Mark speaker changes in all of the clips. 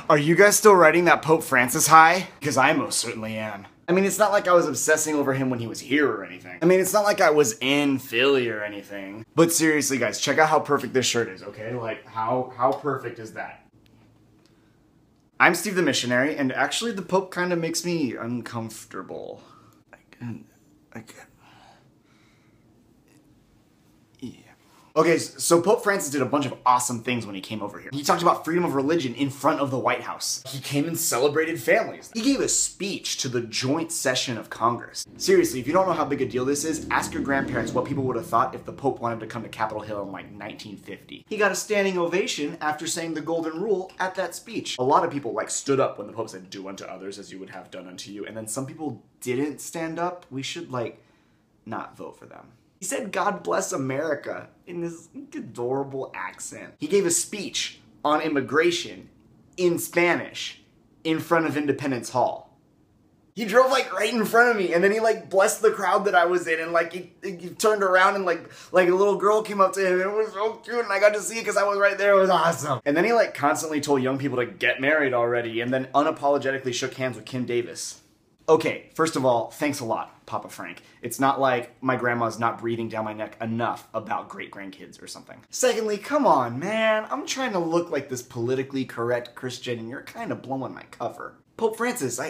Speaker 1: Are you guys still riding that Pope Francis high? Because I most certainly am. I mean, it's not like I was obsessing over him when he was here or anything. I mean, it's not like I was in Philly or anything. But seriously, guys, check out how perfect this shirt is, okay? Like, how perfect is that? I'm Steve the Missionary, and actually the Pope kind of makes me uncomfortable. Okay, so Pope Francis did a bunch of awesome things when he came over here. He talked about freedom of religion in front of the White House. He came and celebrated families. He gave a speech to the joint session of Congress. Seriously, if you don't know how big a deal this is, ask your grandparents what people would have thought if the Pope wanted to come to Capitol Hill in like 1950. He got a standing ovation after saying the golden rule at that speech. A lot of people like stood up when the Pope said, "Do unto others as you would have done unto you," and then some people didn't stand up. We should like not vote for them. He said, "God bless America," in this adorable accent. He gave a speech on immigration in Spanish in front of Independence Hall. He drove like right in front of me, and then he like blessed the crowd that I was in, and like he turned around and like a little girl came up to him, and it was so cute, and I got to see it because I was right there. It was awesome. And then he like constantly told young people to get married already, and then unapologetically shook hands with Kim Davis. Okay, first of all, thanks a lot, Papa Frank. It's not like my grandma's not breathing down my neck enough about great-grandkids or something. Secondly, come on, man. I'm trying to look like this politically correct Christian, and you're kind of blowing my cover. Pope Francis,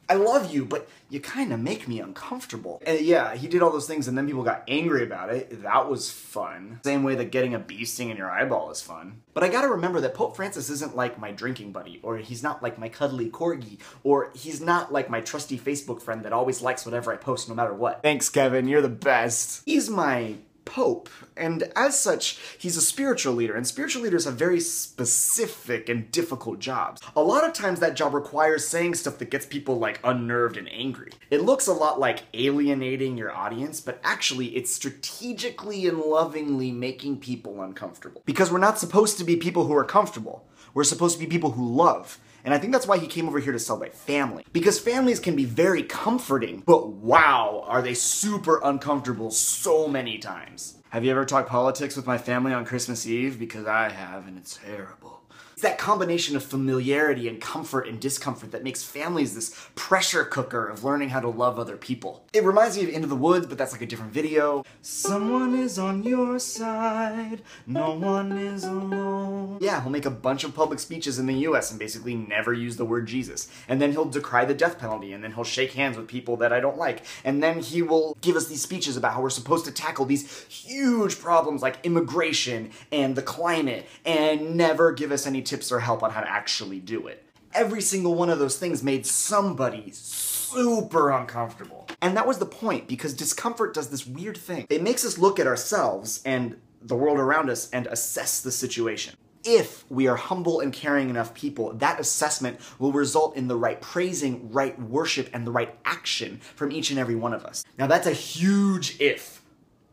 Speaker 1: I love you, but you kind of make me uncomfortable. And yeah, he did all those things, and then people got angry about it. That was fun. Same way that getting a bee sting in your eyeball is fun. But I gotta remember that Pope Francis isn't like my drinking buddy, or he's not like my cuddly corgi, or he's not like my trusty Facebook friend that always likes whatever I post no matter what. Thanks, Kevin. You're the best. He's my Pope, and as such, he's a spiritual leader, and spiritual leaders have very specific and difficult jobs. A lot of times that job requires saying stuff that gets people like unnerved and angry. It looks a lot like alienating your audience, but actually it's strategically and lovingly making people uncomfortable. Because we're not supposed to be people who are comfortable. We're supposed to be people who love. And I think that's why he came over here to celebrate family. Because families can be very comforting, but wow, are they super uncomfortable so many times. Have you ever talked politics with my family on Christmas Eve? Because I have, and it's terrible. It's that combination of familiarity and comfort and discomfort that makes families this pressure cooker of learning how to love other people. It reminds me of Into the Woods, but that's like a different video. Someone is on your side, no one is alone. Yeah, he'll make a bunch of public speeches in the US and basically never use the word Jesus. And then he'll decry the death penalty, and then he'll shake hands with people that I don't like. And then he will give us these speeches about how we're supposed to tackle these huge problems like immigration and the climate, and never give us any tips or help on how to actually do it. Every single one of those things made somebody super uncomfortable. And that was the point, because discomfort does this weird thing. It makes us look at ourselves and the world around us and assess the situation. If we are humble and caring enough people, that assessment will result in the right praising, right worship, and the right action from each and every one of us. Now that's a huge if,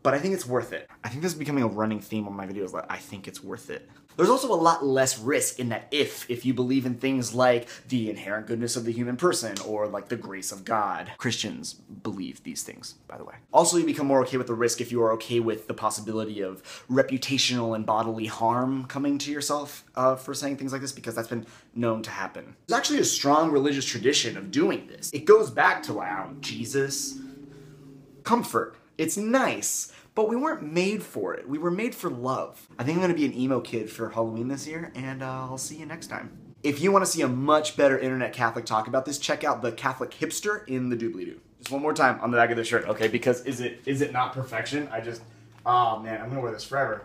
Speaker 1: but I think it's worth it. I think this is becoming a running theme on my videos, that I think it's worth it. There's also a lot less risk in that if you believe in things like the inherent goodness of the human person or like the grace of God. Christians believe these things, by the way. Also, you become more okay with the risk if you are okay with the possibility of reputational and bodily harm coming to yourself for saying things like this, because that's been known to happen. There's actually a strong religious tradition of doing this. It goes back to, wow, Jesus. Comfort. It's nice. But we weren't made for it. We were made for love. I think I'm gonna be an emo kid for Halloween this year, and I'll see you next time. If you wanna see a much better internet Catholic talk about this, check out the Catholic Hipster in the doobly-doo. Just one more time on the back of the shirt, okay? Because is it not perfection? Oh man, I'm gonna wear this forever.